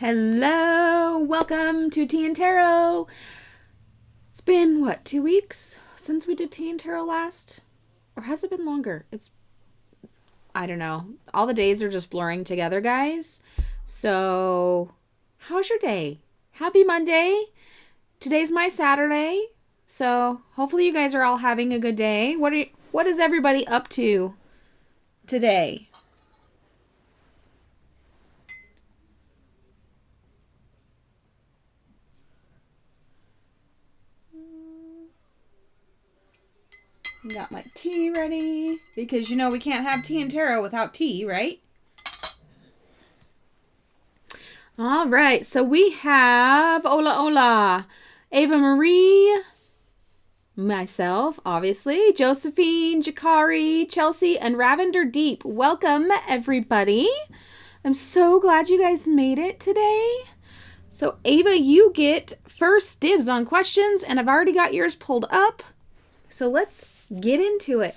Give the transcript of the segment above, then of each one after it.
Hello, welcome to Tea and Tarot. It's been, what, 2 weeks since we did Tea and Tarot last? Or has it been longer? I don't know. All the days are just blurring together, guys. So, how's your day? Happy Monday. Today's my Saturday. So, hopefully you guys are all having a good day. What is everybody up to today? Got my tea ready because we can't have tea and tarot without tea, right? All right, so we have Ola, Ava Marie, myself, obviously, Josephine, Jakari, Chelsea, and Ravender Deep. Welcome, everybody. I'm so glad you guys made it today. So, Ava, you get first dibs on questions, and I've already got yours pulled up. So let's get into it.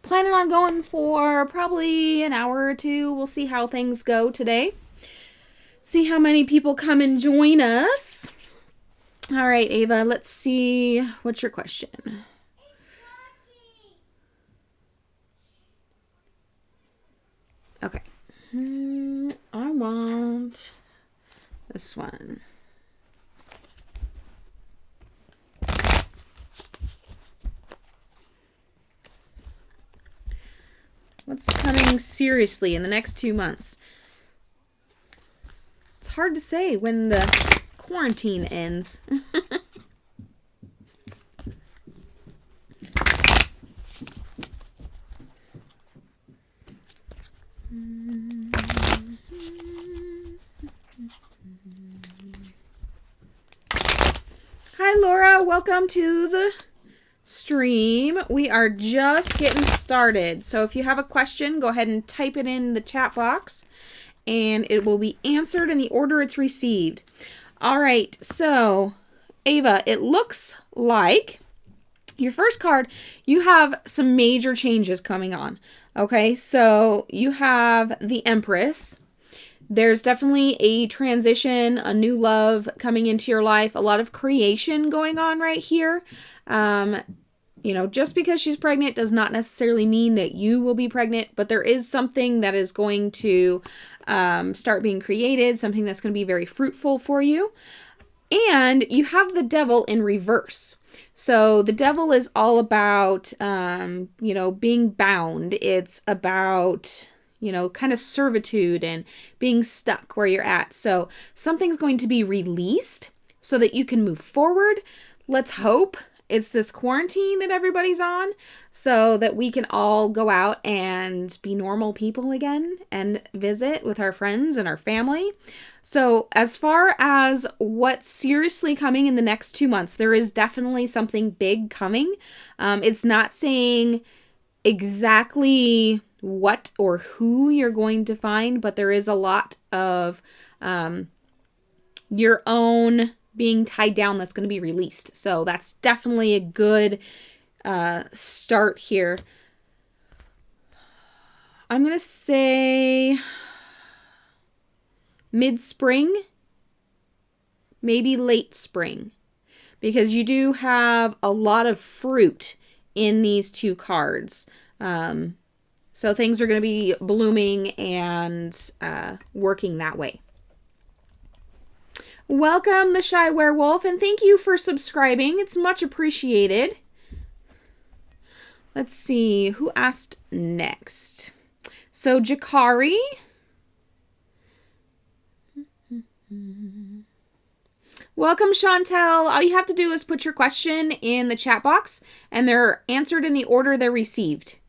Planning on going for probably an hour or two. We'll see how things go today. See how many people come and join us. All right, Ava, let's see. What's your question? Okay. I want this one. What's coming seriously in the next 2 months? It's hard to say when the quarantine ends. Hi, Laura. Welcome to the stream. We are just getting started. So if you have a question, go ahead and type it in the chat box and it will be answered in the order it's received. All right. So Ava, it looks like your first card, you have some major changes coming on. Okay. So you have the Empress. There's definitely a transition, a new love coming into your life, a lot of creation going on right here. Just because she's pregnant does not necessarily mean that you will be pregnant, but there is something that is going to start being created, something that's going to be very fruitful for you. And you have the Devil in reverse. So the Devil is all about, being bound. It's about kind of servitude and being stuck where you're at. So something's going to be released so that you can move forward. Let's hope it's this quarantine that everybody's on so that we can all go out and be normal people again and visit with our friends and our family. So as far as what's seriously coming in the next 2 months, there is definitely something big coming. It's not saying exactly what or who you're going to find, but there is a lot of your own being tied down that's going to be released. So that's definitely a good start here. I'm going to say mid-spring, maybe late spring, because you do have a lot of fruit in these two cards. So things are going to be blooming and working that way. Welcome, the Shy Werewolf, and thank you for subscribing. It's much appreciated. Let's see, who asked next? So, Jakari. Welcome, Chantel. All you have to do is put your question in the chat box, and they're answered in the order they're received.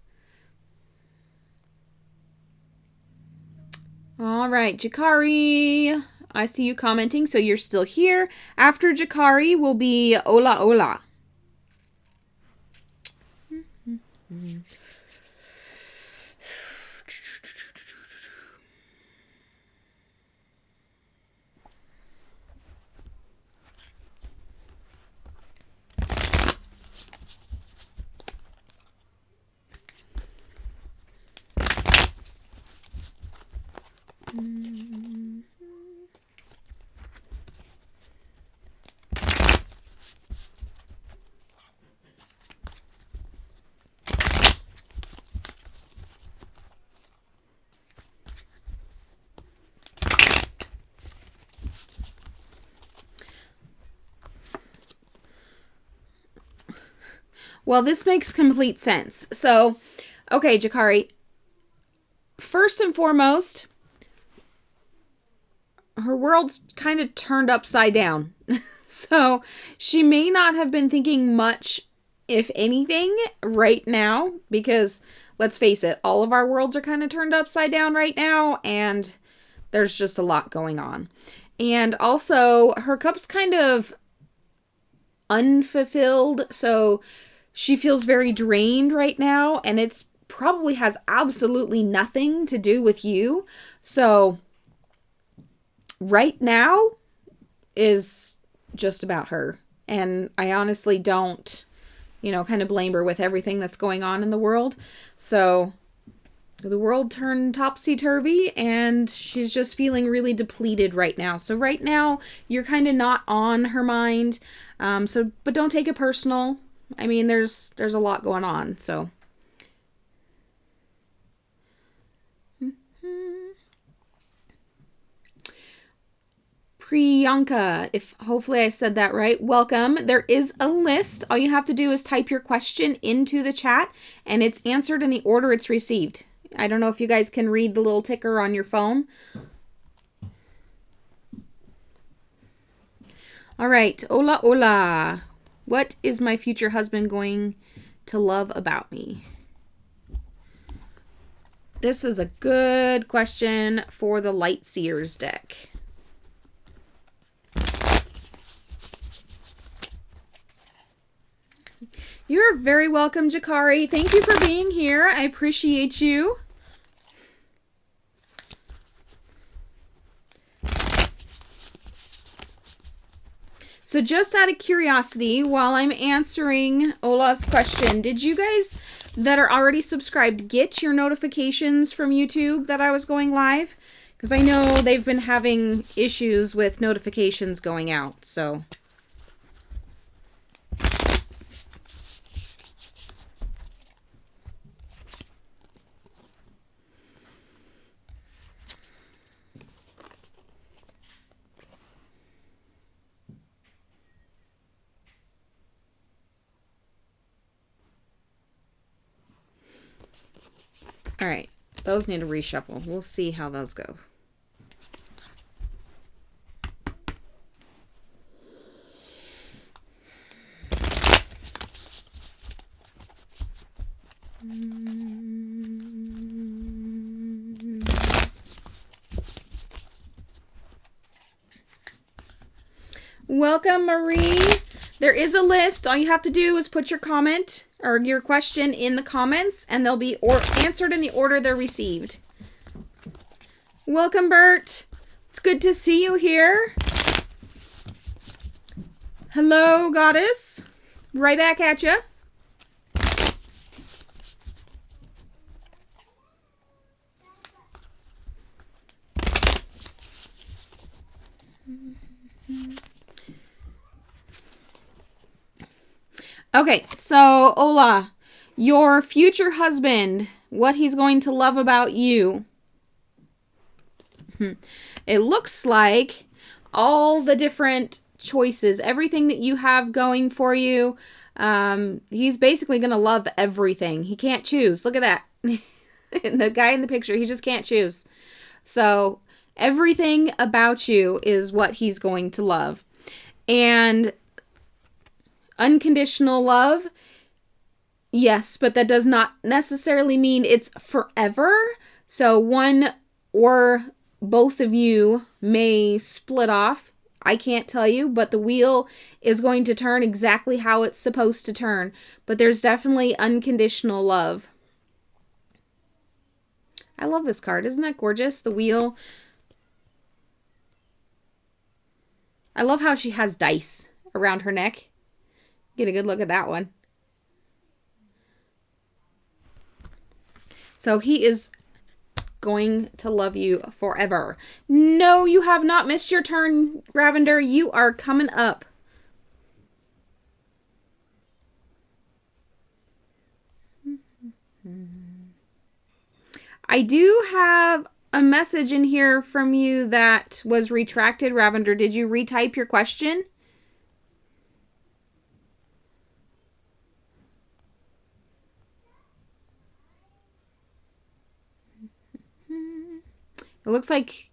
All right, Jakari. I see you commenting, so you're still here. After Jakari will be Ola. Well, this makes complete sense. So, okay, Jakari, first and foremost, her world's kind of turned upside down. So, she may not have been thinking much, if anything, right now, because let's face it, all of our worlds are kind of turned upside down right now, and there's just a lot going on. And also, her cup's kind of unfulfilled, so she feels very drained right now, and it's probably has absolutely nothing to do with you. So right now is just about her. And I honestly don't, kind of blame her with everything that's going on in the world. So the world turned topsy-turvy, and she's just feeling really depleted right now. So right now, you're kind of not on her mind. But don't take it personal. I mean, there's a lot going on, so. Priyanka, if hopefully I said that right, welcome. There is a list. All you have to do is type your question into the chat, and it's answered in the order it's received. I don't know if you guys can read the little ticker on your phone. All right. Hola, hola. What is my future husband going to love about me? This is a good question for the Light Seers deck. You're very welcome, Jakari. Thank you for being here. I appreciate you. So just out of curiosity, while I'm answering Ola's question, did you guys that are already subscribed get your notifications from YouTube that I was going live? Because I know they've been having issues with notifications going out, so. All right, those need to reshuffle. We'll see how those go. Welcome, Marie. There is a list. All you have to do is put your comment or your question in the comments, and they'll be answered in the order they're received. Welcome, Bert. It's good to see you here. Hello, Goddess. Right back at you. Okay, so Ola, your future husband, what he's going to love about you. It looks like all the different choices, everything that you have going for you, he's basically going to love everything. He can't choose. Look at that. The guy in the picture, he just can't choose. So everything about you is what he's going to love. And unconditional love, yes, but that does not necessarily mean it's forever. So one or both of you may split off. I can't tell you, but the wheel is going to turn exactly how it's supposed to turn. But there's definitely unconditional love. I love this card. Isn't that gorgeous? The wheel. I love how she has dice around her neck. Get a good look at that one. So he is going to love you forever. No, you have not missed your turn, Ravender. You are coming up. I do have a message in here from you that was retracted. Ravender, did you retype your question? It looks like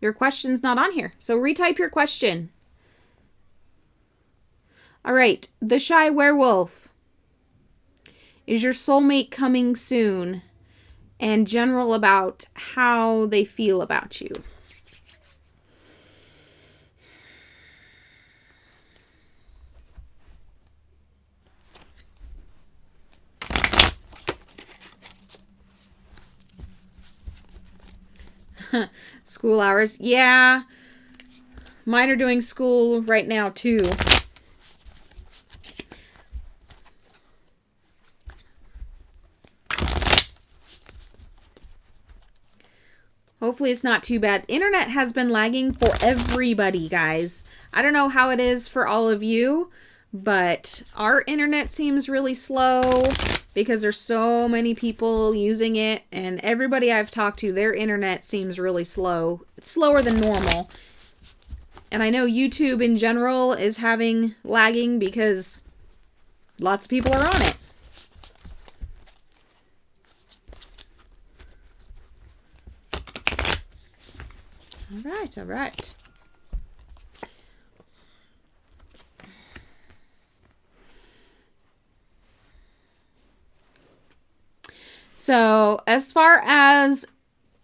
your question's not on here. So retype your question. All right. The Shy Werewolf. Is your soulmate coming soon? And general about how they feel about you. School hours. Yeah. Mine are doing school right now too. Hopefully it's not too bad. Internet has been lagging for everybody, guys. I don't know how it is for all of you, but our internet seems really slow because there's so many people using it, and everybody I've talked to, their internet seems really slow. It's slower than normal. And I know YouTube in general is having lagging because lots of people are on it. All right. So, as far as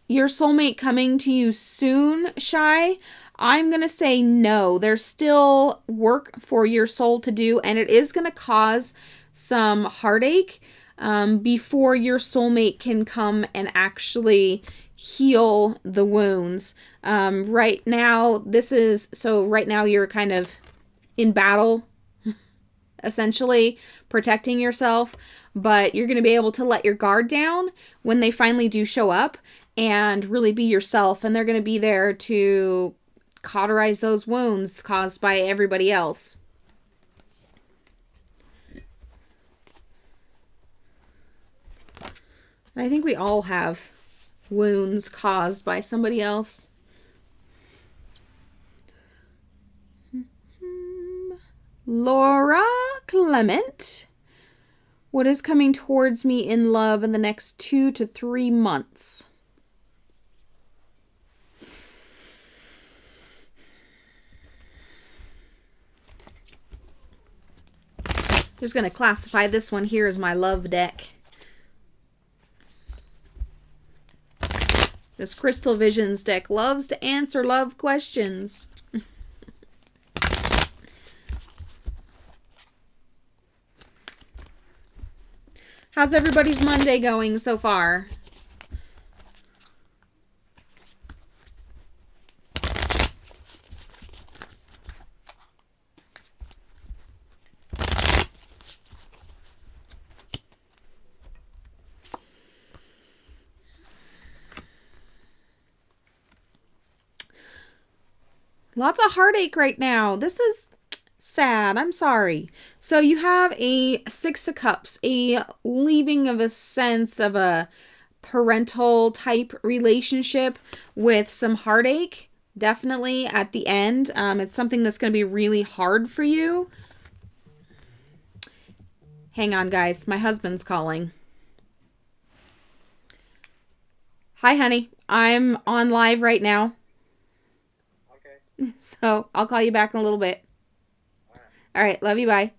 your soulmate coming to you soon, Shy, I'm going to say no. There's still work for your soul to do, and it is going to cause some heartache before your soulmate can come and actually heal the wounds. Right now, right now you're kind of in battle, essentially protecting yourself, but you're going to be able to let your guard down when they finally do show up and really be yourself, and they're going to be there to cauterize those wounds caused by everybody else. I think we all have wounds caused by somebody else. Laura Clement. What is coming towards me in love in the next 2 to 3 months? Just going to classify this one here as my love deck. This Crystal Visions deck loves to answer love questions. How's everybody's Monday going so far? Lots of heartache right now. This is sad. I'm sorry. So you have a 6 of Cups, a leaving of a sense of a parental type relationship with some heartache. Definitely at the end. It's something that's going to be really hard for you. Hang on, guys. My husband's calling. Hi, honey. I'm on live right now. So I'll call you back in a little bit. All right. Love you. Bye.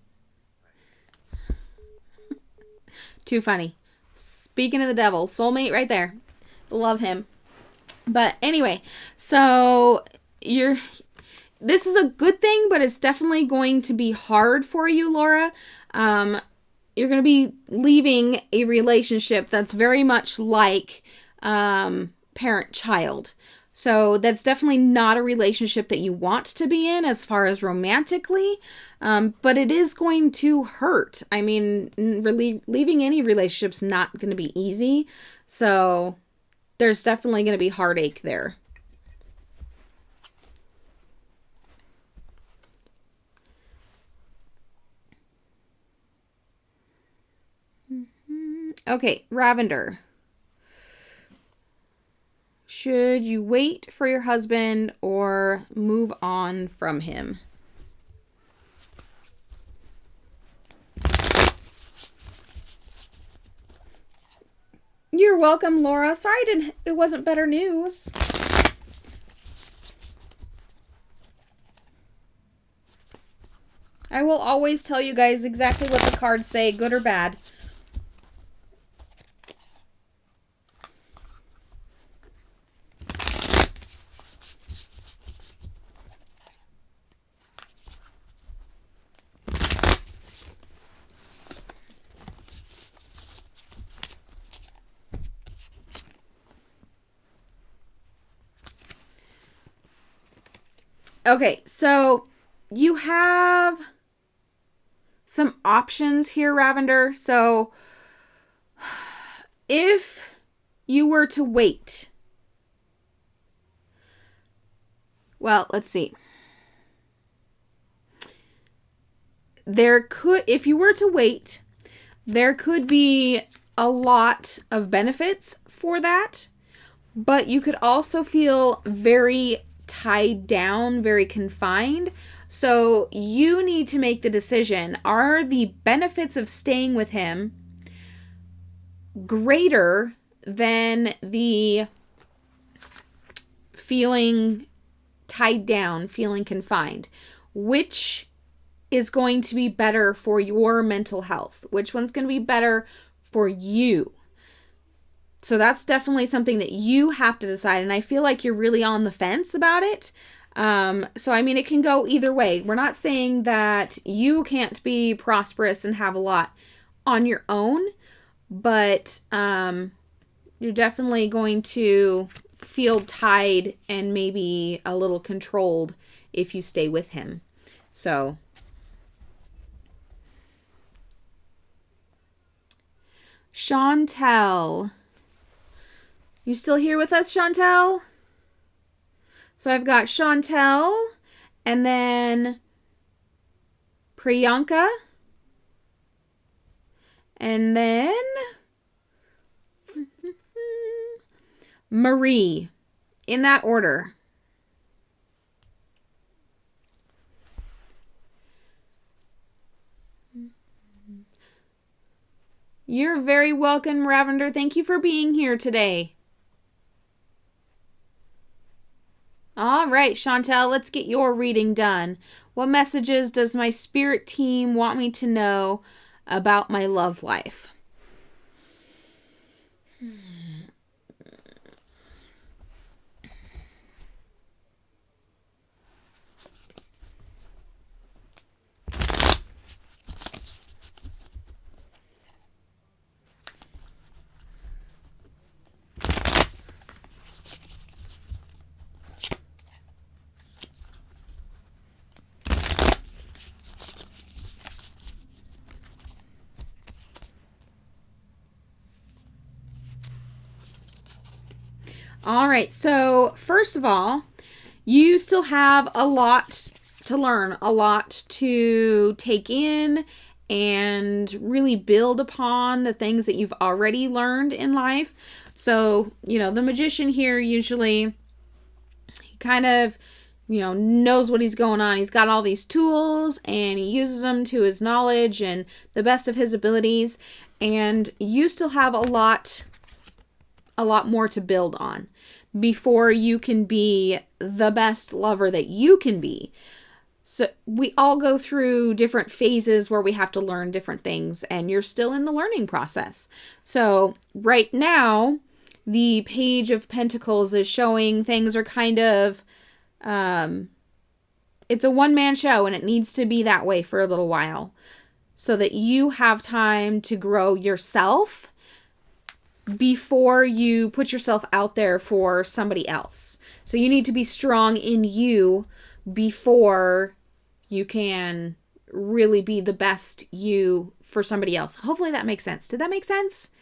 Too funny. Speaking of the devil, soulmate right there. Love him. But anyway, so this is a good thing, but it's definitely going to be hard for you, Laura. You're going to be leaving a relationship that's very much like parent-child. So that's definitely not a relationship that you want to be in as far as romantically, but it is going to hurt. I mean, leaving any relationship's not going to be easy, so there's definitely going to be heartache there. Okay, Ravender. Should you wait for your husband or move on from him? You're you're welcome, Laura. Sorry it wasn't better news. I will always tell you guys exactly what the cards say, good or bad. Okay, so you have some options here, Ravender. So if you were to wait, well, let's see. If you were to wait, there could be a lot of benefits for that, but you could also feel very tied down, very confined. So you need to make the decision. Are the benefits of staying with him greater than the feeling tied down, feeling confined? Which is going to be better for your mental health? Which one's going to be better for you? So that's definitely something that you have to decide. And I feel like you're really on the fence about it. So, I mean, it can go either way. We're not saying that you can't be prosperous and have a lot on your own, but you're definitely going to feel tied and maybe a little controlled if you stay with him. So, Chantel. You still here with us, Chantel? So I've got Chantel and then Priyanka and then Marie, in that order. You're very welcome, Ravender. Thank you for being here today. All right, Chantel, let's get your reading done. What messages does my spirit team want me to know about my love life? All right, so first of all, you still have a lot to learn, a lot to take in and really build upon the things that you've already learned in life. So, the magician here usually kind of, knows what he's going on. He's got all these tools and he uses them to his knowledge and the best of his abilities. And you still have a lot more to build on before you can be the best lover that you can be. So we all go through different phases where we have to learn different things, and you're still in the learning process. So right now, the Page of Pentacles is showing things are kind of, it's a one-man show, and it needs to be that way for a little while so that you have time to grow yourself before you put yourself out there for somebody else. So you need to be strong in you before you can really be the best you for somebody else. Hopefully that makes sense. Did that make sense?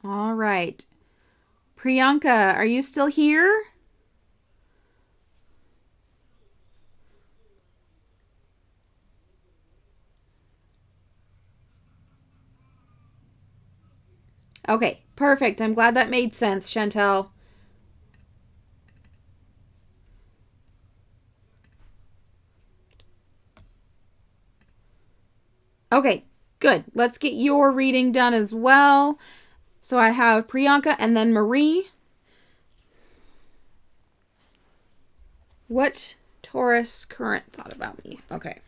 All right. Priyanka, are you still here? Okay, perfect. I'm glad that made sense, Chantel. Okay, good. Let's get your reading done as well. So I have Priyanka and then Marie. What Taurus current thought about me? Okay.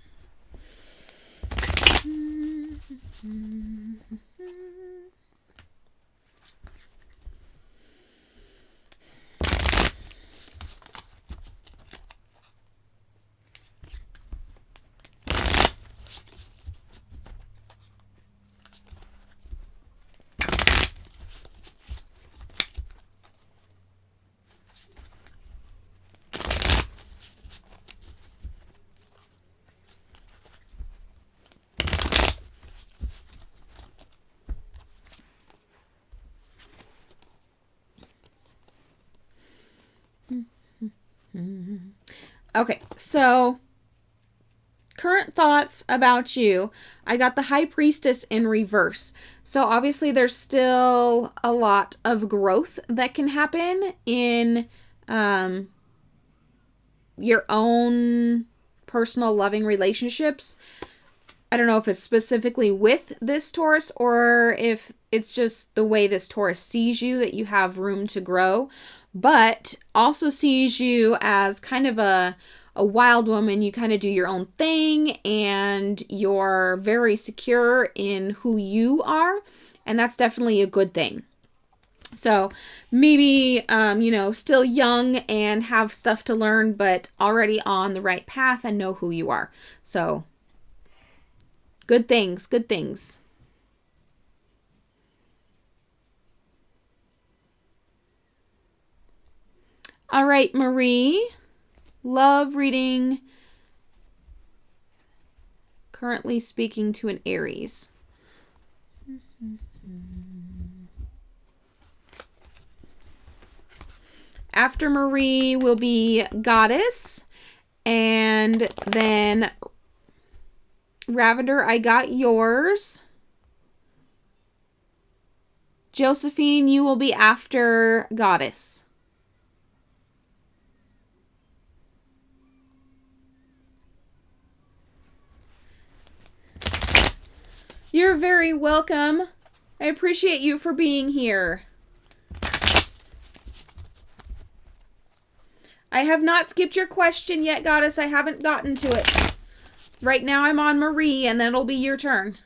Okay, so current thoughts about you. I got the High Priestess in reverse. So obviously there's still a lot of growth that can happen in your own personal loving relationships. I don't know if it's specifically with this Taurus or if it's just the way this Taurus sees you that you have room to grow, but also sees you as kind of a wild woman. You kind of do your own thing and you're very secure in who you are, and that's definitely a good thing. So maybe, still young and have stuff to learn, but already on the right path and know who you are. So good things, good things. All right, Marie. Love reading. Currently speaking to an Aries. After Marie will be Goddess. And then Ravender, I got yours. Josephine, you will be after Goddess. You're very welcome. I appreciate you for being here. I have not skipped your question yet, Goddess. I haven't gotten to it. Right now I'm on Marie, and then it'll be your turn.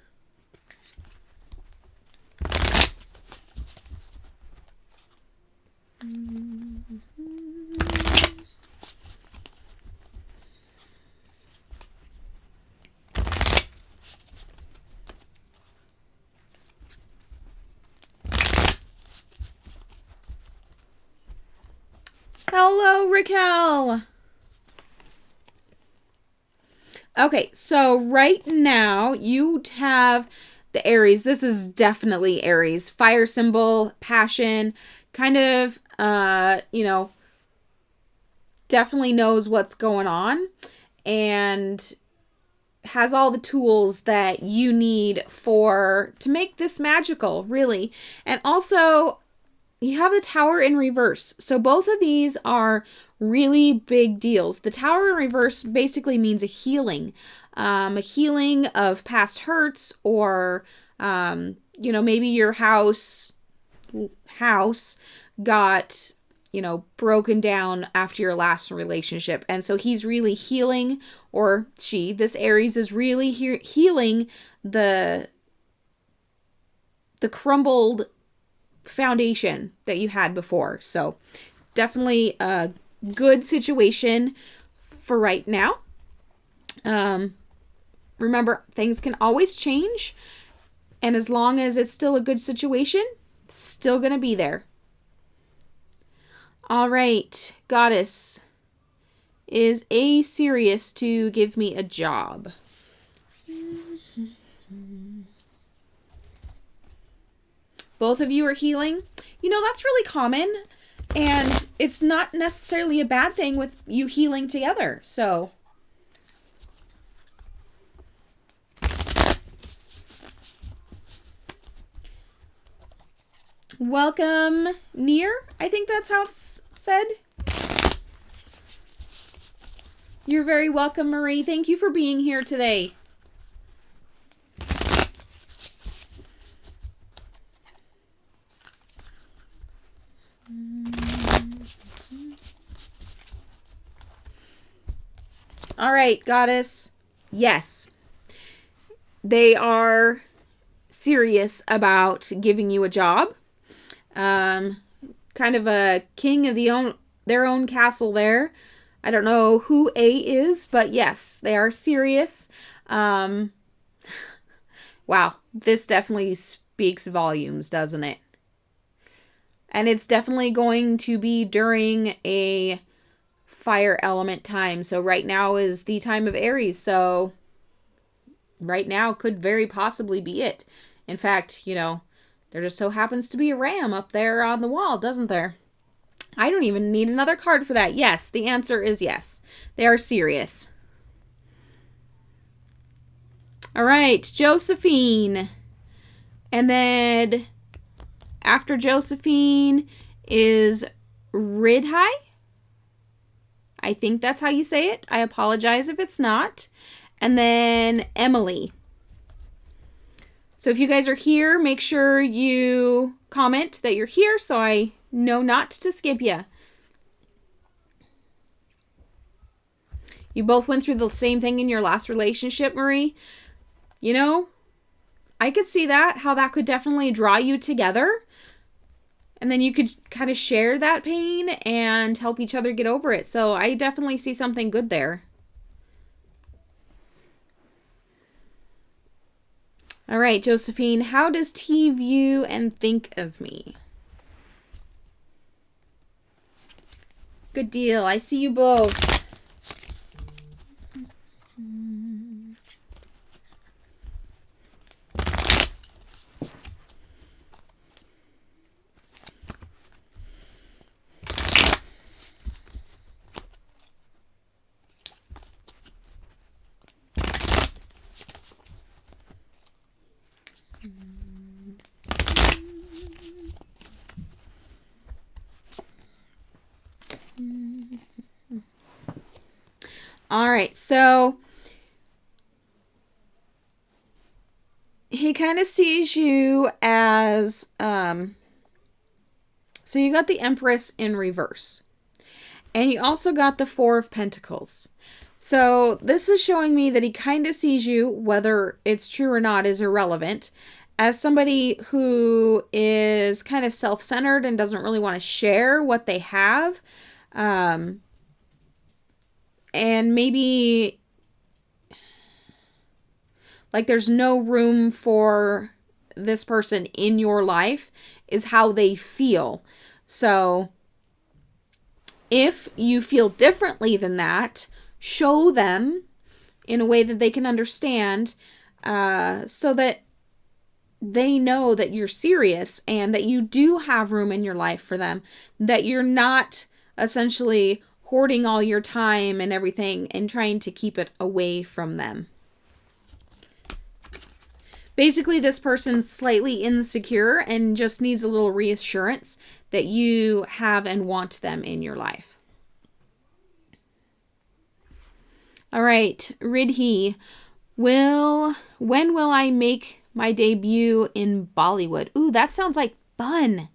Hello, Raquel. Okay, so right now you have the Aries. This is definitely Aries. Fire symbol, passion, kind of, definitely knows what's going on and has all the tools that you need to make this magical, really. And also, you have the Tower in reverse. So both of these are really big deals. The Tower in reverse basically means a healing of past hurts, or maybe your house got broken down after your last relationship, and so he's really healing, or this Aries is really healing the crumbled foundation that you had before. So definitely a good situation for right now. Remember, things can always change, and as long as it's still a good situation, it's still gonna be there. All right, Goddess, is A serious to give me a job? Both of you are healing. That's really common, and it's not necessarily a bad thing with you healing together. So Welcome, Near. I think that's how it's said. You're very welcome, Marie. Thank you for being here today. All right, Goddess. Yes. They are serious about giving you a job. Kind of a king of their own castle there. I don't know who A is, but yes, they are serious. Wow, this definitely speaks volumes, doesn't it? And it's definitely going to be during a fire element time. So right now is the time of Aries. So right now could very possibly be it. In fact, there just so happens to be a ram up there on the wall, doesn't there? I don't even need another card for that. Yes, the answer is yes. They are serious. All right, Josephine. And then after Josephine is Ridhai. I think that's how you say it. I apologize if it's not. And then Emily. So if you guys are here, make sure you comment that you're here so I know not to skip you. You both went through the same thing in your last relationship, Marie. I could see that, how that could definitely draw you together. And then you could kind of share that pain and help each other get over it. So I definitely see something good there. All right, Josephine, how does T view and think of me? Good deal. I see you both. All right, so he kind of sees you as, so you got the Empress in reverse. And you also got the Four of Pentacles. So this is showing me that he kind of sees you, whether it's true or not is irrelevant, as somebody who is kind of self-centered and doesn't really want to share what they have. And maybe like there's no room for this person in your life is how they feel. So if you feel differently than that, show them in a way that they can understand, so that they know that you're serious and that you do have room in your life for them, that you're not essentially hoarding all your time and everything and trying to keep it away from them. Basically, this person's slightly insecure and just needs a little reassurance that you have and want them in your life. All right, Ridhi, when will I make my debut in Bollywood? Ooh, that sounds like fun.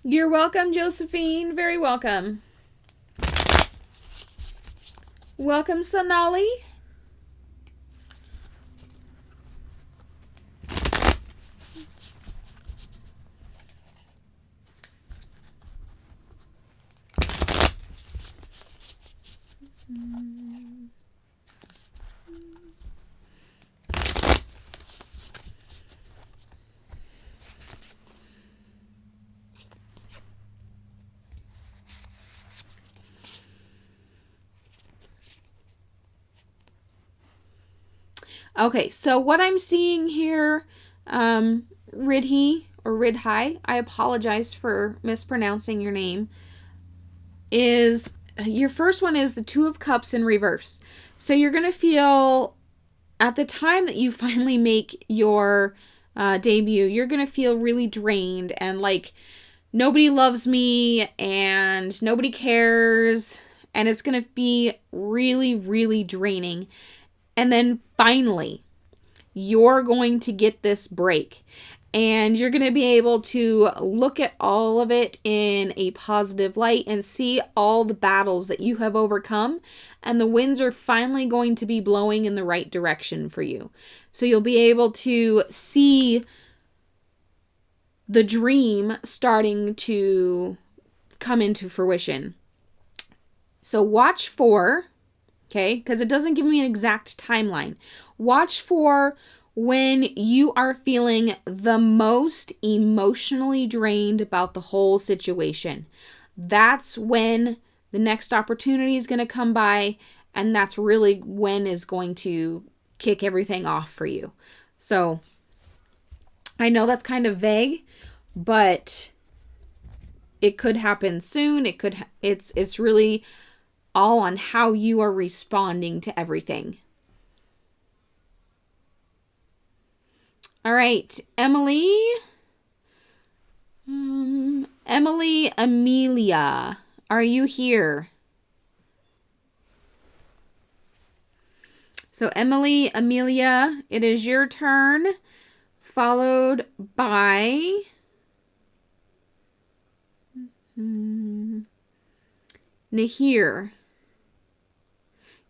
You're welcome, Josephine. Very welcome. Welcome, Sonali. Okay, so what I'm seeing here, Ridhi or Ridhai, I apologize for mispronouncing your name, is your first one is the Two of Cups in reverse. So you're going to feel at the time that you finally make your debut, you're going to feel really drained and like nobody loves me and nobody cares. And it's going to be really, really draining. And then finally, you're going to get this break. And you're going to be able to look at all of it in a positive light and see all the battles that you have overcome. And the winds are finally going to be blowing in the right direction for you. So you'll be able to see the dream starting to come into fruition. So watch for, okay, because it doesn't give me an exact timeline. Watch for when you are feeling the most emotionally drained about the whole situation. That's when the next opportunity is going to come by, and that's really when is going to kick everything off for you. So I know that's kind of vague, but it could happen soon. It's really all on how you are responding to everything. All right, Emily. Emily Amelia, are you here? So Emily Amelia, it is your turn, followed by Nahir.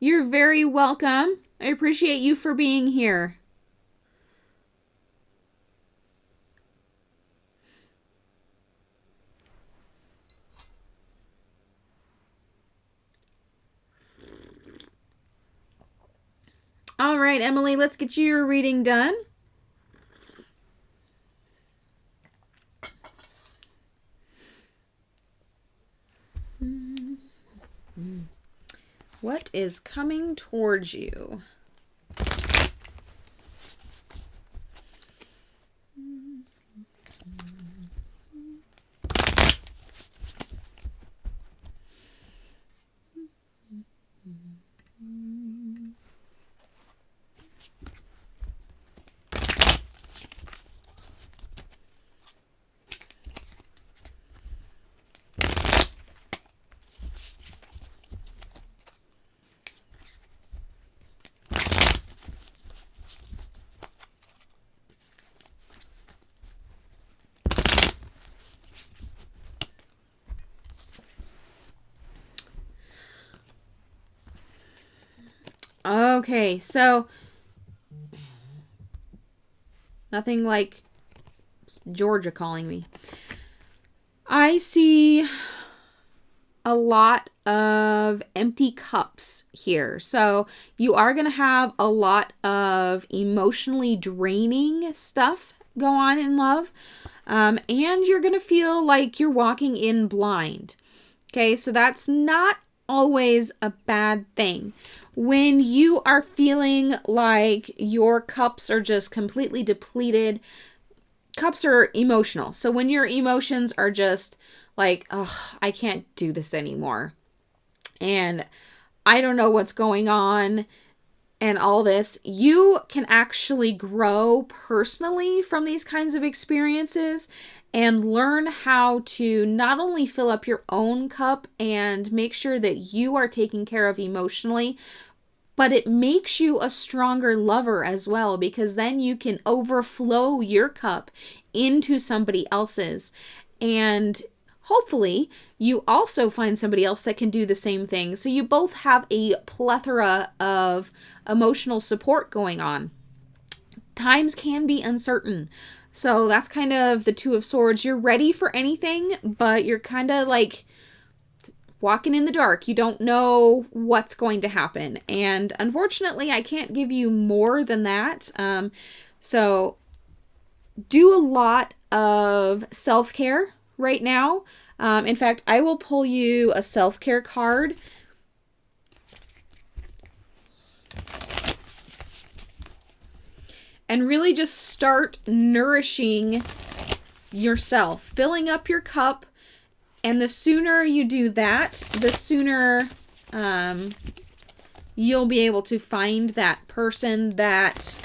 You're very welcome. I appreciate you for being here. All right, Emily, let's get your reading done. What is coming towards you? Okay, so nothing like Georgia calling me. I see a lot of empty cups here. So you are going to have a lot of emotionally draining stuff go on in love. And you're going to feel like you're walking in blind. Okay, so that's not always a bad thing. When you are feeling like your cups are just completely depleted, cups are emotional. So when your emotions are just like, oh, I can't do this anymore, and I don't know what's going on, and all this, you can actually grow personally from these kinds of experiences and learn how to not only fill up your own cup and make sure that you are taken care of emotionally, but it makes you a stronger lover as well, because then you can overflow your cup into somebody else's. And hopefully you also find somebody else that can do the same thing. So you both have a plethora of emotional support going on. Times can be uncertain. So that's kind of the Two of Swords. You're ready for anything, but you're kind of like walking in the dark. You don't know what's going to happen. And unfortunately, I can't give you more than that. So do a lot of self-care right now. In fact, I will pull you a self-care card. and really just start nourishing yourself, filling up your cup. And the sooner you do that, the sooner you'll be able to find that person that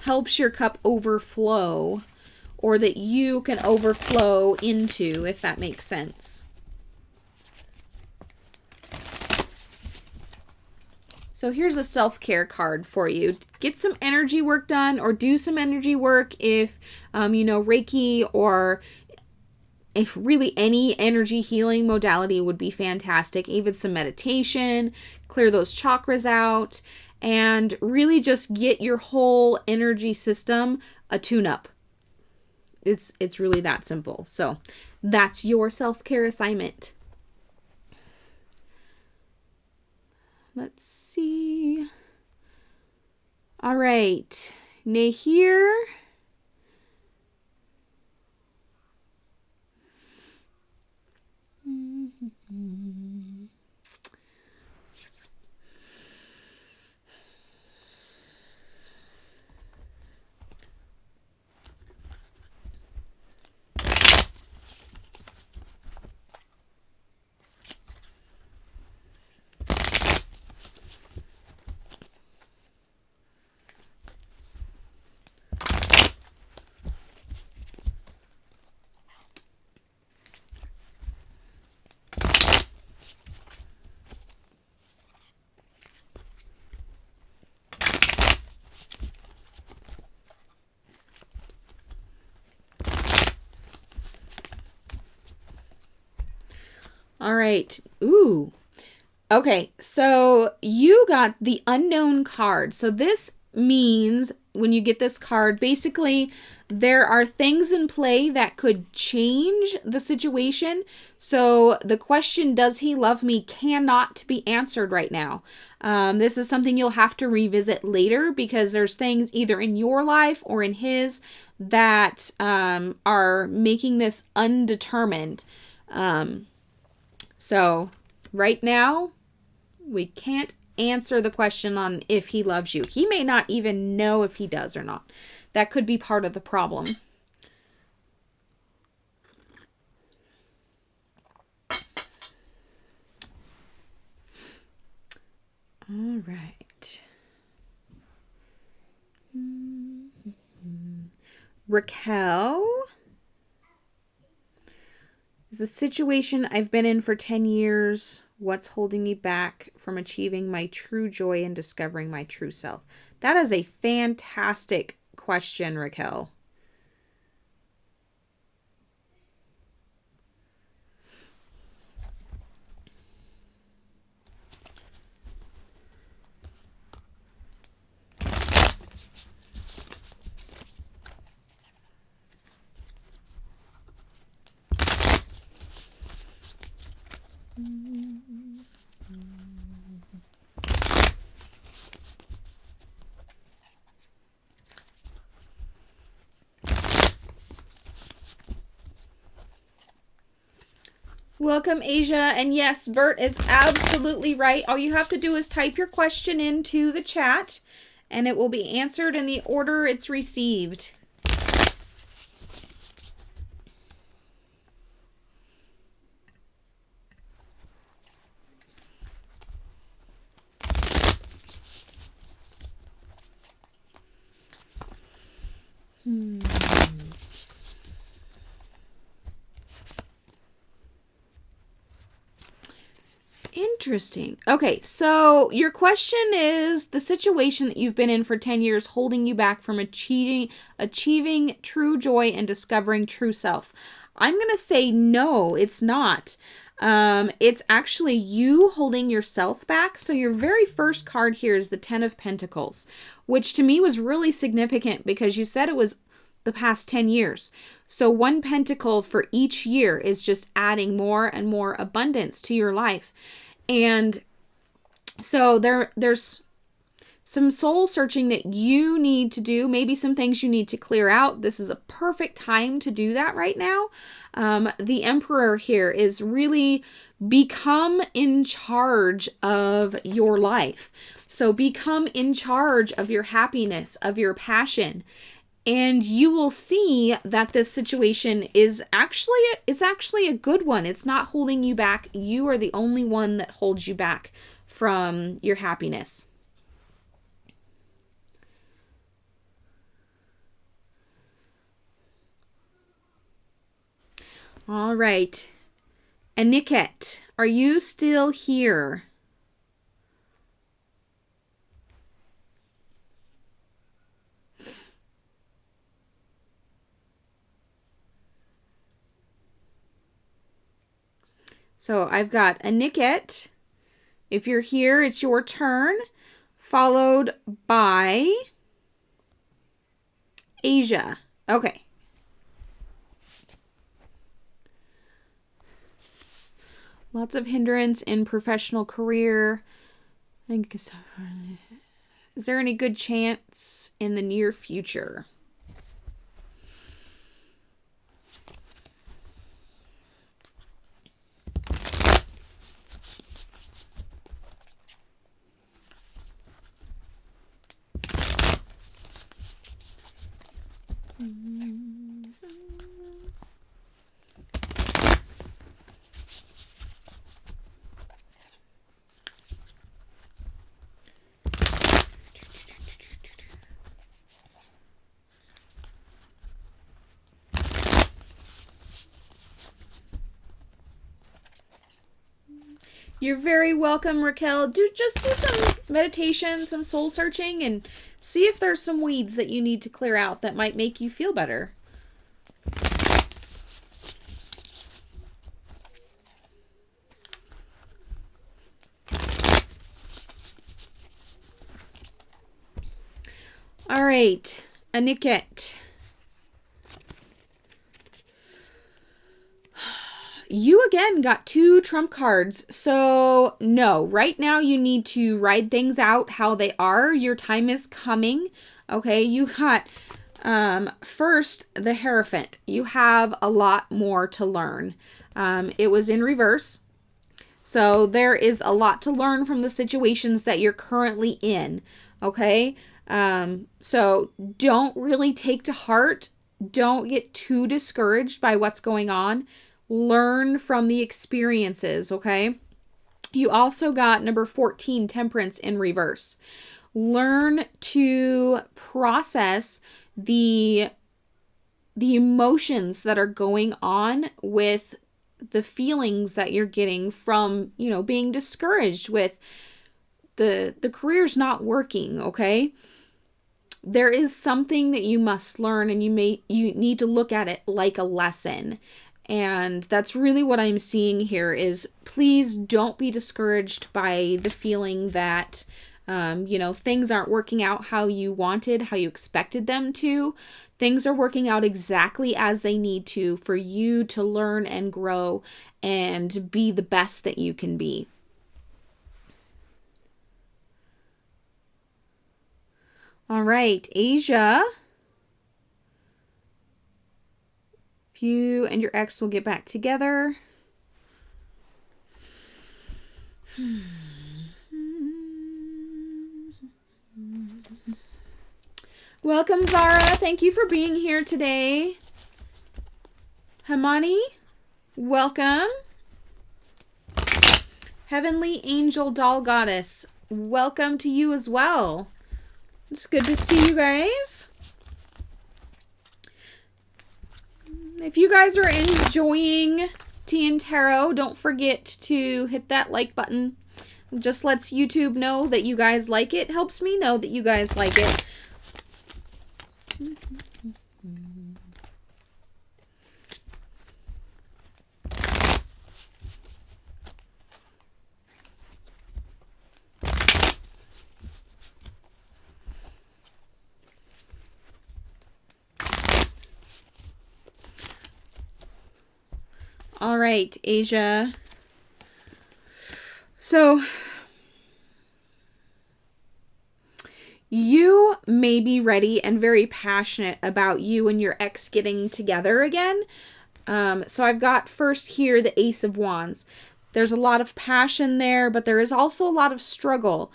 helps your cup overflow, or that you can overflow into, if that makes sense. So here's a self-care card for you. Get some energy work done, or do some energy work if, Reiki, or if really any energy healing modality would be fantastic. Even some meditation, clear those chakras out, and really just get your whole energy system a tune-up. It's really that simple. So that's your self-care assignment. Let's see. All right. Nahir. All right. Ooh. Okay, so you got the unknown card. So this means when you get this card, basically there are things in play that could change the situation. So the question, does he love me, cannot be answered right now. This is something you'll have to revisit later, because there's things either in your life or in his that are making this undetermined. So right now, we can't answer the question on if he loves you. He may not even know if he does or not. That could be part of the problem. All right. Raquel. Is a situation I've been in for 10 years. What's holding me back from achieving my true joy and discovering my true self? That is a fantastic question, Raquel. Welcome, Asia. And yes, Bert is absolutely right. All you have to do is type your question into the chat, and it will be answered in the order it's received. Interesting. Okay, so your question is the situation that you've been in for 10 years holding you back from achieving true joy and discovering true self. I'm going to say no, it's not. It's actually you holding yourself back. So your very first card here is the 10 of Pentacles, which to me was really significant because you said it was the past 10 years. So one pentacle for each year is just adding more and more abundance to your life. And so there's some soul searching that you need to do, maybe some things you need to clear out. This is a perfect time to do that right now. The Emperor here is really become in charge of your life. So become in charge of your happiness, of your passion. And you will see that this situation is actually a good one. It's not holding you back. You are the only one that holds you back from your happiness. All right. Aniket, are you still here? So I've got Aniket. If you're here, it's your turn. Followed by Asia. Okay. Lots of hindrance in professional career. Is there any good chance in the near future? You're very welcome, Raquel. Just do some meditation, some soul searching, and see if there's some weeds that you need to clear out that might make you feel better. All right, Aniket. You again got 2 trump cards. So no, right now you need to ride things out how they are. Your time is coming. Okay, you got first the Hierophant. You have a lot more to learn. It was in reverse. So there is a lot to learn from the situations that you're currently in. Okay, so don't really take to heart. Don't get too discouraged by what's going on. Learn from the experiences, okay? You also got number 14, Temperance in reverse. Learn to process the emotions that are going on with the feelings that you're getting from, being discouraged with the career's not working, okay? There is something that you must learn, and you need to look at it like a lesson. And that's really what I'm seeing here is please don't be discouraged by the feeling that, things aren't working out how you wanted, how you expected them to. Things are working out exactly as they need to for you to learn and grow and be the best that you can be. All right, Asia. You and your ex will get back together. Welcome, Zara. Thank you for being here today. Hamani, welcome. Heavenly Angel Doll Goddess, welcome to you as well. It's good to see you guys. If you guys are enjoying Tea and Tarot, don't forget to hit that like button. It just lets YouTube know that you guys like it. Helps me know that you guys like it. All right, Asia. So you may be ready and very passionate about you and your ex getting together again. So I've got first here the Ace of Wands. There's a lot of passion there, but there is also a lot of struggle.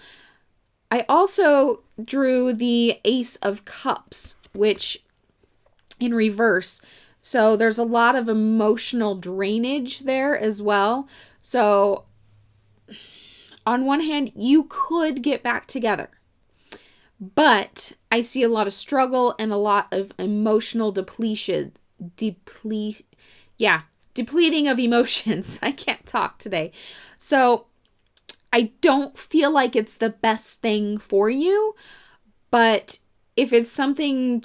I also drew the Ace of Cups, which in reverse. So there's a lot of emotional drainage there as well. So on one hand, you could get back together, but I see a lot of struggle and a lot of emotional depleting of emotions. I can't talk today. So I don't feel like it's the best thing for you, but if it's something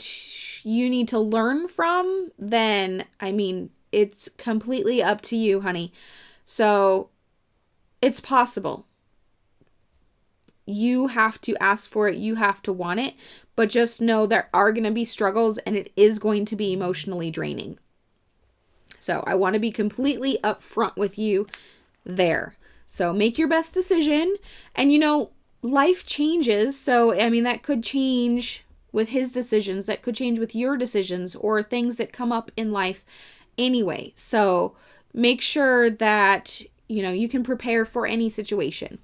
you need to learn from, then, I mean, it's completely up to you, honey. So it's possible. You have to ask for it. You have to want it. But just know there are going to be struggles and it is going to be emotionally draining. So I want to be completely upfront with you there. So make your best decision. And life changes. So, I mean, that could change with his decisions. That could change with your decisions or things that come up in life anyway. So make sure that, you can prepare for any situation.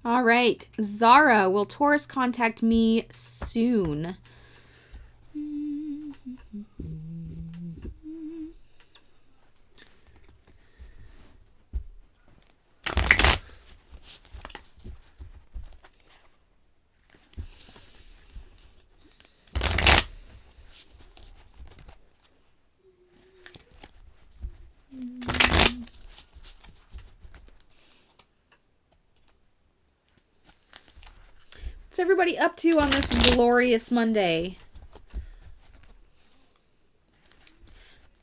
All right. Zara, will Taurus contact me soon? What's everybody up to on this glorious Monday?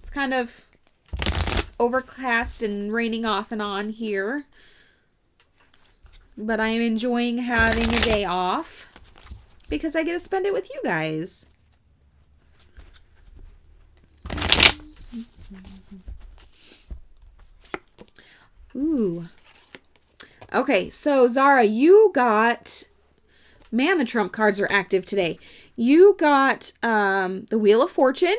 It's kind of overcast and raining off and on here, but I am enjoying having a day off because I get to spend it with you guys. Ooh. Okay, so Zara, you got... Man, the trump cards are active today. You got the Wheel of Fortune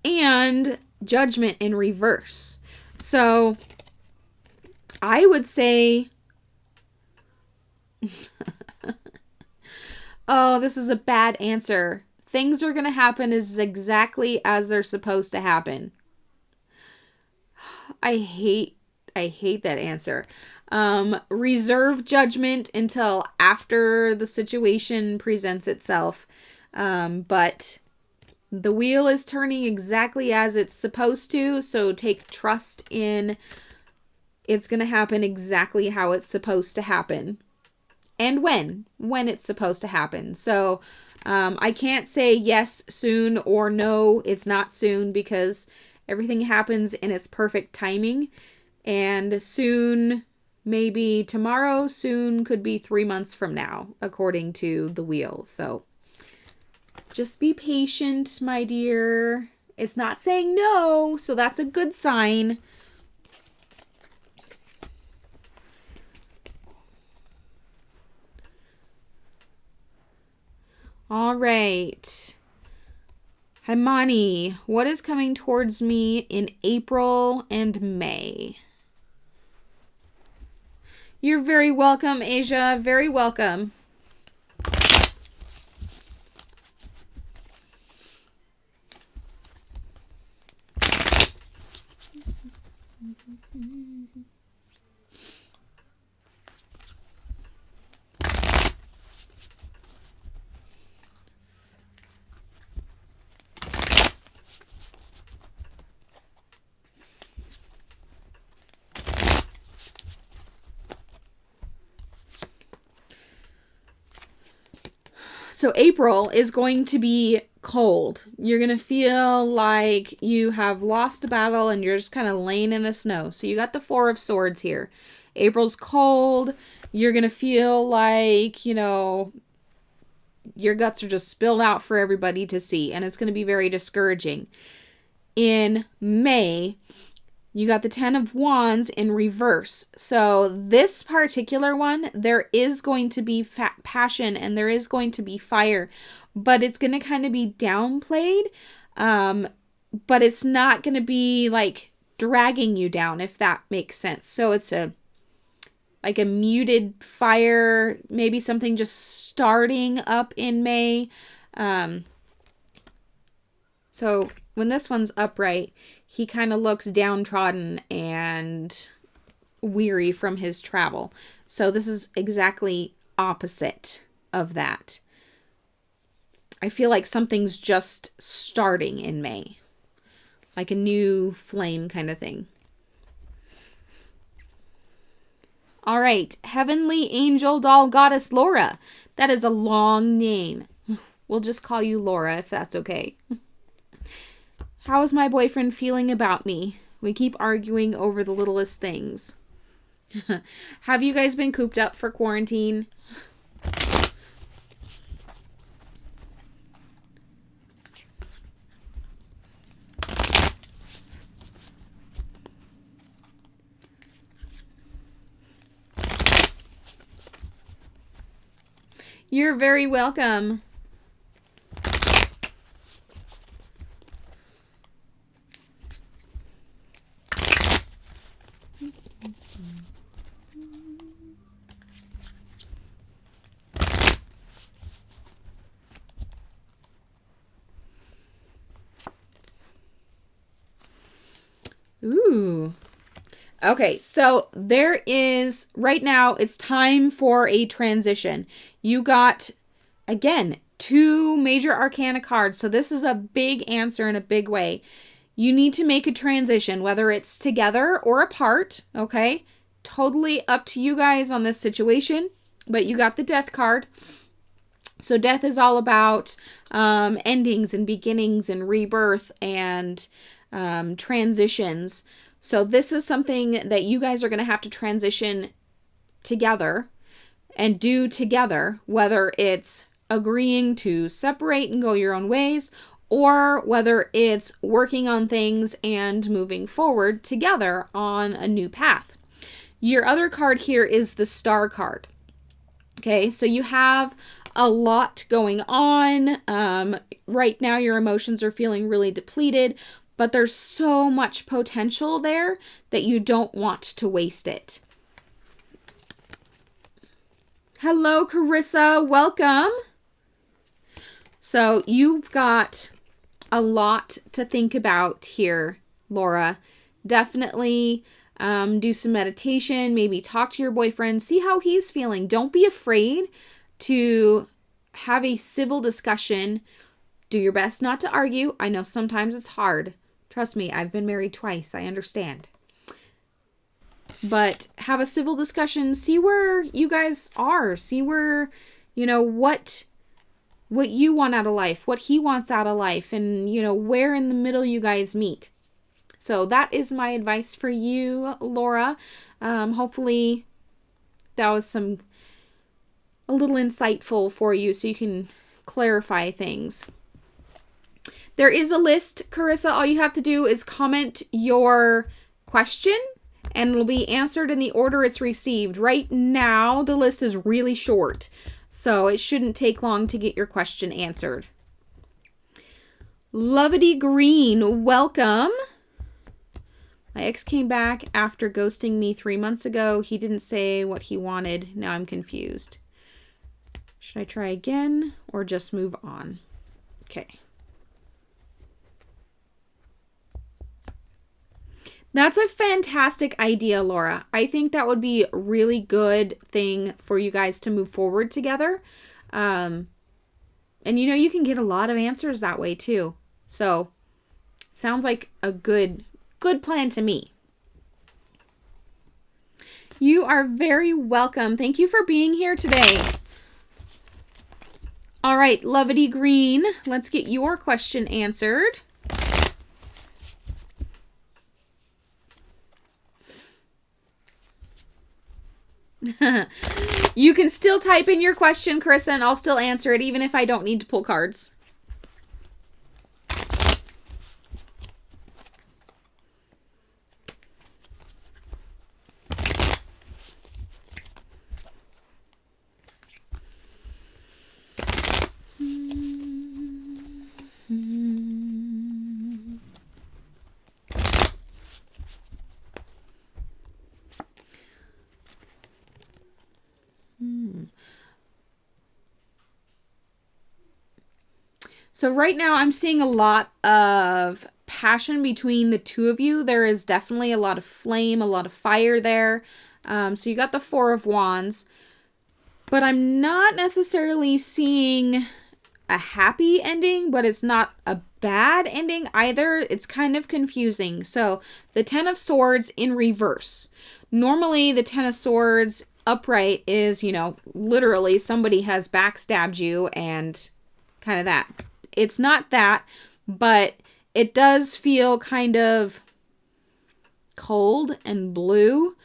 and Judgment in reverse. So I would say... Oh, this is a bad answer. Things are going to happen exactly as they're supposed to happen. I hate that answer. Reserve judgment until after the situation presents itself. But the wheel is turning exactly as it's supposed to, so take trust in it's going to happen exactly how it's supposed to happen. And when it's supposed to happen. So, I can't say yes soon or no, it's not soon, because everything happens in its perfect timing. And soon, maybe tomorrow, soon could be 3 months from now, according to the wheel. So just be patient, my dear. It's not saying no, so that's a good sign. All right. Himani, what is coming towards me in April and May? You're very welcome, Asia. Very welcome. So April is going to be cold. You're going to feel like you have lost a battle and you're just kind of laying in the snow. So you got the Four of Swords here. April's cold. You're going to feel like, your guts are just spilled out for everybody to see. And it's going to be very discouraging. In May, You got the Ten of Wands in reverse. So this particular one, there is going to be passion and there is going to be fire, but it's going to kind of be downplayed. But it's not going to be like dragging you down, if that makes sense. So it's like a muted fire, maybe something just starting up in May. So when this one's upright, he kind of looks downtrodden and weary from his travel. So this is exactly opposite of that. I feel like something's just starting in May. Like a new flame kind of thing. All right. Heavenly Angel Doll Goddess Laura. That is a long name. We'll just call you Laura if that's okay. How is my boyfriend feeling about me? We keep arguing over the littlest things. Have you guys been cooped up for quarantine? You're very welcome. Ooh. Okay, so there is, right now, it's time for a transition. You got, again, 2 major arcana cards, so this is a big answer in a big way. You need to make a transition, whether it's together or apart, okay? Totally up to you guys on this situation, but you got the Death card. So death is all about endings and beginnings and rebirth and transitions. So this is something that you guys are going to have to transition together and do together, whether it's agreeing to separate and go your own ways, or whether it's working on things and moving forward together on a new path. Your other card here is the Star card. Okay, so you have a lot going on. Right now, your emotions are feeling really depleted, but there's so much potential there that you don't want to waste it. Hello, Carissa. Welcome. So you've got a lot to think about here, Laura. Definitely do some meditation, maybe talk to your boyfriend, see how he's feeling. Don't be afraid to have a civil discussion. Do your best not to argue. I know sometimes it's hard. Trust me, I've been married twice. I understand. But have a civil discussion. See where you guys are. See where, what you want out of life, what he wants out of life, and, where in the middle you guys meet. So that is my advice for you, Laura. Hopefully that was a little insightful for you so you can clarify things. There is a list, Carissa. All you have to do is comment your question and it'll be answered in the order it's received. Right now, the list is really short, so it shouldn't take long to get your question answered. Lovety Green, welcome. My ex came back after ghosting me 3 months ago. He didn't say what he wanted. Now I'm confused. Should I try again or just move on? Okay. That's a fantastic idea, Laura. I think that would be a really good thing for you guys to move forward together. And you can get a lot of answers that way too. So, sounds like a good plan to me. You are very welcome. Thank you for being here today. All right, Lovety Green, let's get your question answered. You can still type in your question, Carissa, and I'll still answer it even if I don't need to pull cards. So right now I'm seeing a lot of passion between the two of you. There is definitely a lot of flame, a lot of fire there. So you got the Four of Wands, but I'm not necessarily seeing a happy ending, but it's not a bad ending either. It's kind of confusing. So the Ten of Swords in reverse. Normally the Ten of Swords upright is, literally somebody has backstabbed you and kind of that. It's not that, but it does feel kind of cold and blue.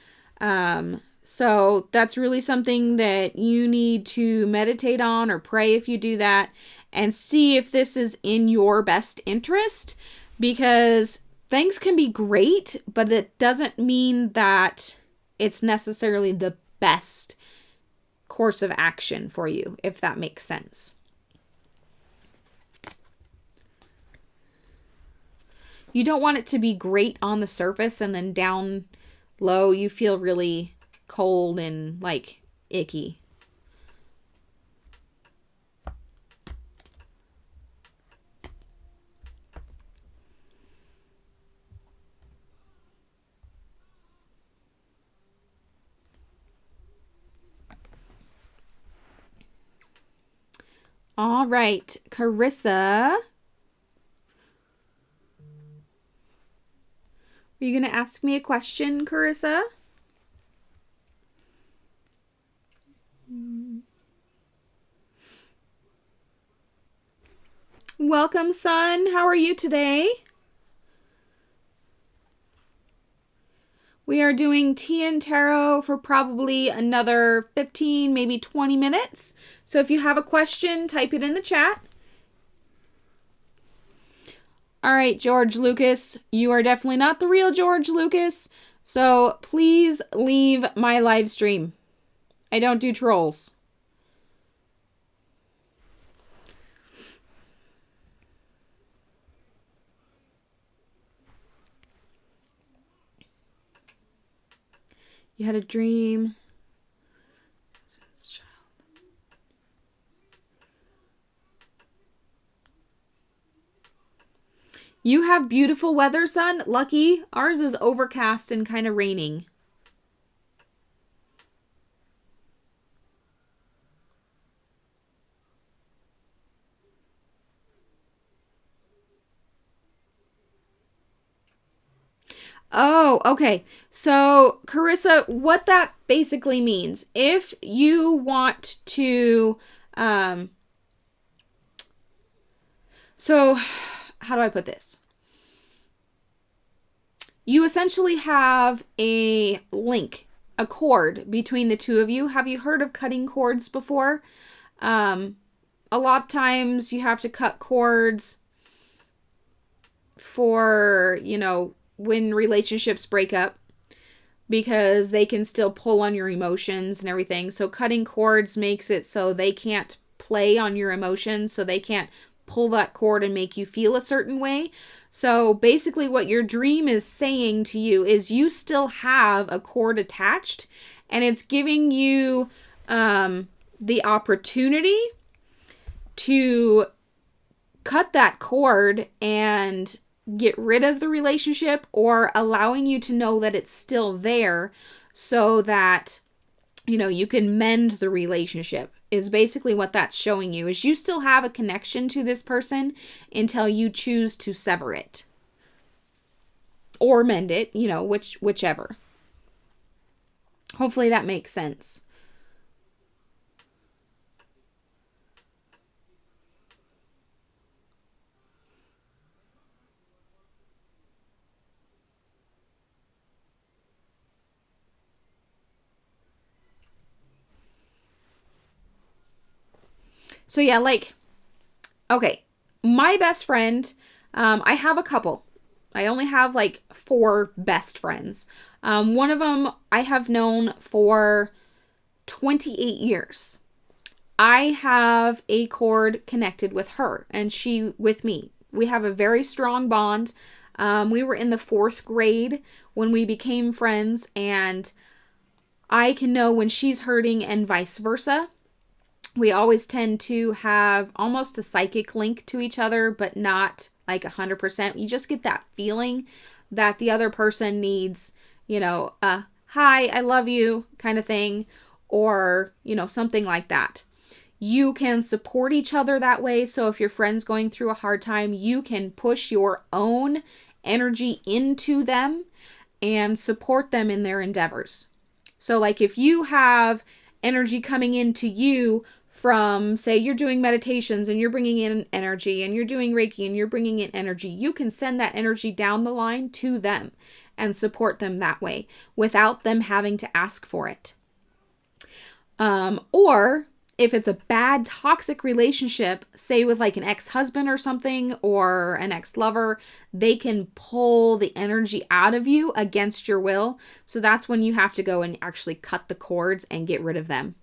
So that's really something that you need to meditate on or pray if you do that, and see if this is in your best interest, because things can be great, but it doesn't mean that it's necessarily the best course of action for you, if that makes sense. You don't want it to be great on the surface and then down low you feel really cold and like icky. All right, Carissa. Are you going to ask me a question, Carissa? Welcome, son. How are you today? We are doing tea and tarot for probably another 15, maybe 20 minutes. So if you have a question, type it in the chat. All right, George Lucas, you are definitely not the real George Lucas, so please leave my live stream. I don't do trolls. You had a dream. You have beautiful weather, son. Lucky. Ours is overcast and kind of raining. Oh, okay. So, Carissa, what that basically means, if you want to, so how do I put this? You essentially have a link, a cord between the two of you. Have you heard of cutting cords before? A lot of times you have to cut cords for, when relationships break up, because they can still pull on your emotions and everything. So cutting cords makes it so they can't play on your emotions, so they can't pull that cord and make you feel a certain way. So basically what your dream is saying to you is you still have a cord attached, and it's giving you the opportunity to cut that cord and get rid of the relationship, or allowing you to know that it's still there so that, you can mend the relationship, is basically what that's showing you, is you still have a connection to this person until you choose to sever it or mend it, whichever. Hopefully that makes sense. So yeah, okay, my best friend, I have a couple. I only have 4 best friends. One of them I have known for 28 years. I have a cord connected with her, and she with me. We have a very strong bond. We were in the 4th grade when we became friends, and I can know when she's hurting and vice versa. We always tend to have almost a psychic link to each other, but not like 100%. You just get that feeling that the other person needs, a hi, I love you kind of thing, or, something like that. You can support each other that way. So if your friend's going through a hard time, you can push your own energy into them and support them in their endeavors. So like if you have energy coming into you from, say, you're doing meditations and you're bringing in energy, and you're doing Reiki and you're bringing in energy, you can send that energy down the line to them and support them that way without them having to ask for it. Or if it's a bad toxic relationship, say with like an ex-husband or something, or an ex-lover, they can pull the energy out of you against your will. So that's when you have to go and actually cut the cords and get rid of them.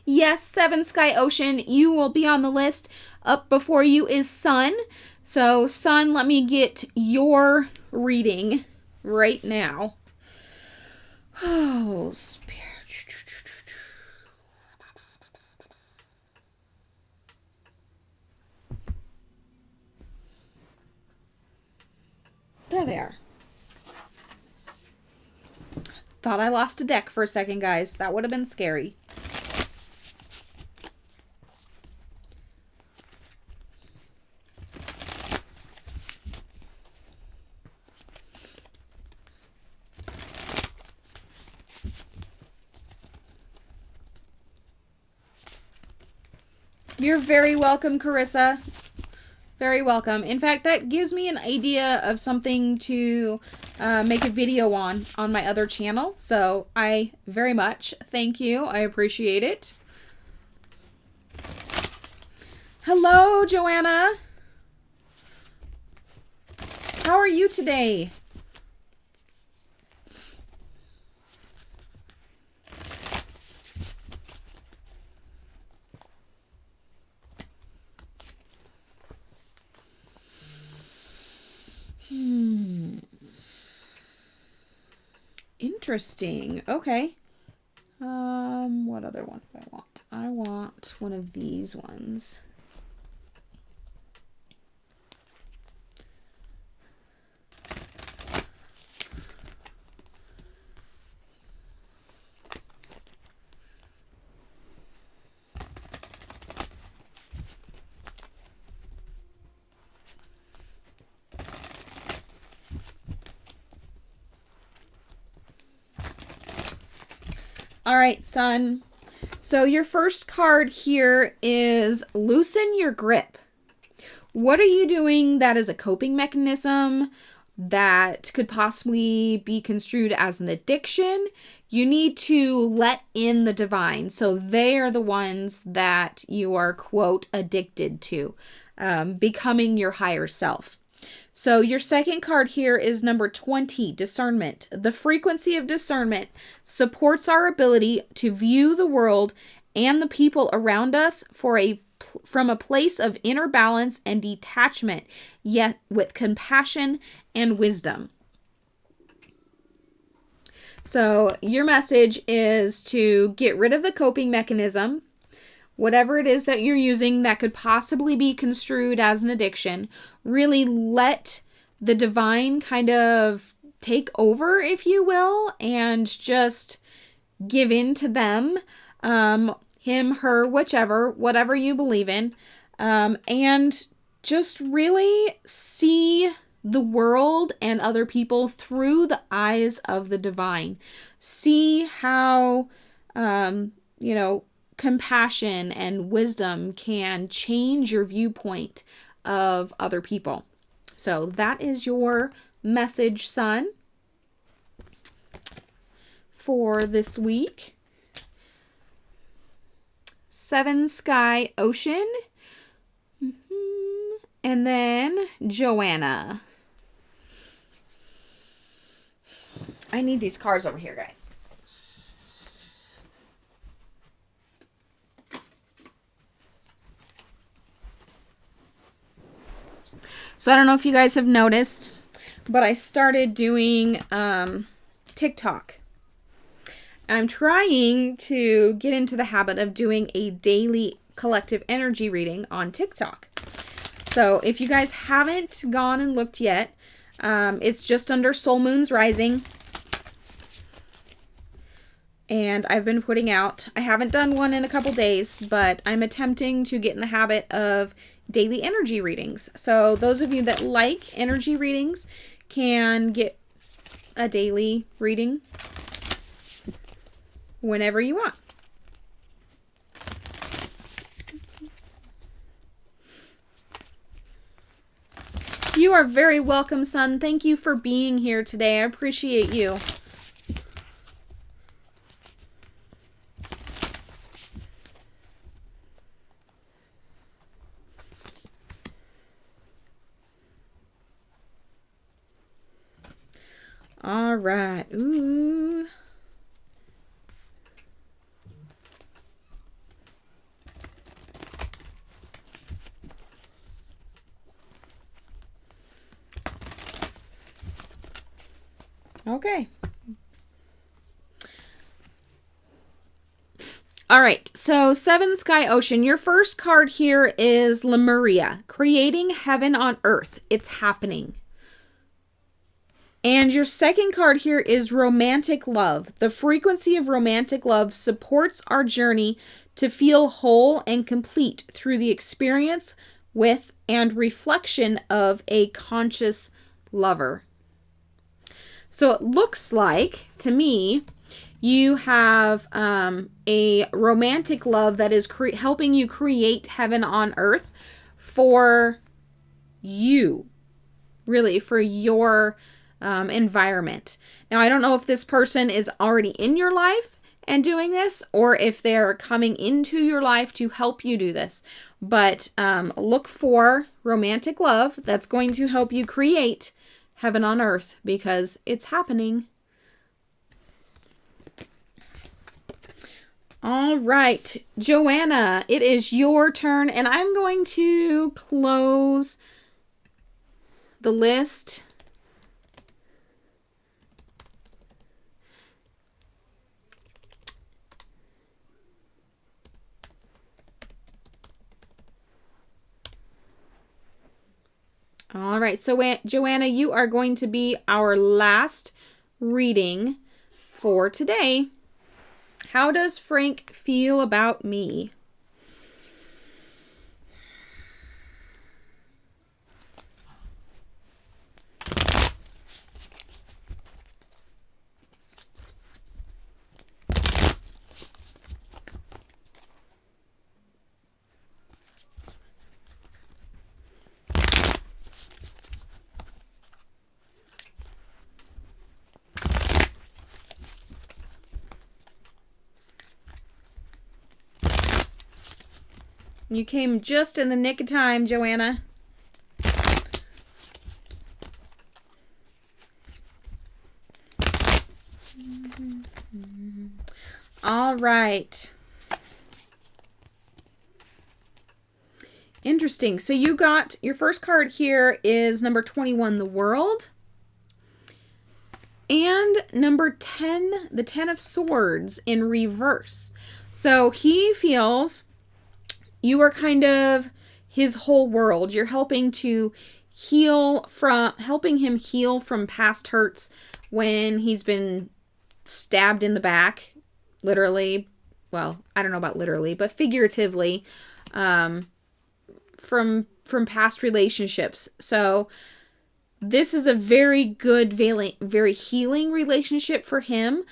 Yes, Seven Sky Ocean, you will be on the list. Up before you is Sun. So, Sun, let me get your reading right now. Oh, Spirit. There they are. Thought I lost a deck for a second, guys. That would have been scary. You're very welcome, Carissa. Very welcome. In fact, that gives me an idea of something to make a video on my other channel. So I very much thank you. I appreciate it. Hello, Joanna. How are you today? Interesting. Okay. What other one do I want? I want one of these ones. All right, Sun. So your first card here is loosen your grip. What are you doing that is a coping mechanism that could possibly be construed as an addiction? You need to let in the divine. So they are the ones that you are, quote, addicted to, becoming your higher self. So your second card here is number 20, discernment. The frequency of discernment supports our ability to view the world and the people around us from a place of inner balance and detachment, yet with compassion and wisdom. So your message is to get rid of the coping mechanism, whatever it is that you're using that could possibly be construed as an addiction. Really let the divine kind of take over, if you will, and just give in to them, him, her, whichever, whatever you believe in, and just really see the world and other people through the eyes of the divine. See how, compassion and wisdom can change your viewpoint of other people. So that is your message, Sun, for this week. Seven Sky Ocean. And then Joanna. I need these cards over here, guys. So I don't know if you guys have noticed, but I started doing TikTok. I'm trying to get into the habit of doing a daily collective energy reading on TikTok. So if you guys haven't gone and looked yet, it's just under Soul Moons Rising. And I've been putting out, I haven't done one in a couple days, but I'm attempting to get in the habit of daily energy readings. So those of you that like energy readings can get a daily reading whenever you want. You are very welcome, son. Thank you for being here today. I appreciate you. All right. Ooh. Okay. All right. So, Seven Sky Ocean. Your first card here is Lemuria, creating heaven on earth. It's happening. And your second card here is Romantic Love. The frequency of romantic love supports our journey to feel whole and complete through the experience with and reflection of a conscious lover. So it looks like, to me, you have a romantic love that is helping you create heaven on earth for you, really, for your environment. Now, I don't know if this person is already in your life and doing this, or if they're coming into your life to help you do this. But look for romantic love that's going to help you create heaven on earth, because it's happening. All right, Joanna, it is your turn, and I'm going to close the list. All right, so Joanna, you are going to be our last reading for today. How does Frank feel about me? You came just in the nick of time, Joanna. All right. Interesting. So you got your first card here is number 21, the World. And number 10, the 10 of Swords in reverse. So he feels you are kind of his whole world. You're helping him heal from past hurts when he's been stabbed in the back, literally. Well, I don't know about literally, but figuratively, from past relationships. So this is a very good, very healing relationship for him.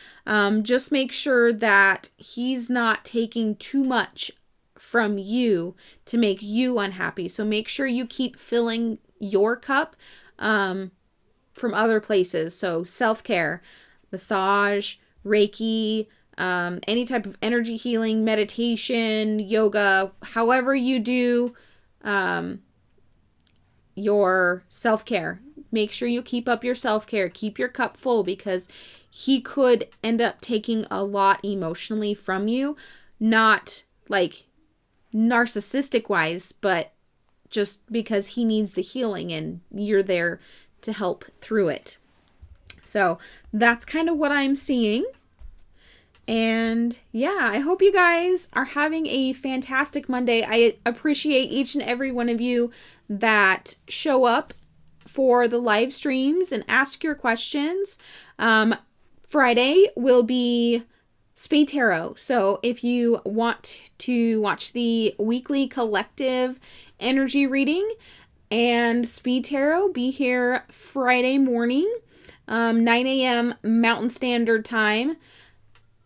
Just make sure that he's not taking too much from you to make you unhappy. So make sure you keep filling your cup from other places. So self-care, massage, Reiki, any type of energy healing, meditation, yoga, however you do your self-care. Make sure you keep up your self-care. Keep your cup full, because he could end up taking a lot emotionally from you. Not like narcissistic wise, but just because he needs the healing and you're there to help through it. So that's kind of what I'm seeing. And yeah, I hope you guys are having a fantastic Monday. I appreciate each and every one of you that show up for the live streams and ask your questions. Friday will be Spade Tarot. So if you want to watch the weekly collective energy reading and Speed Tarot, be here Friday morning, 9 a.m. Mountain Standard Time.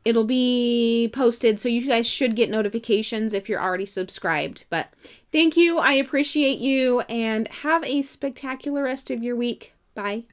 It'll be posted, so you guys should get notifications if you're already subscribed. But thank you. I appreciate you, and have a spectacular rest of your week. Bye.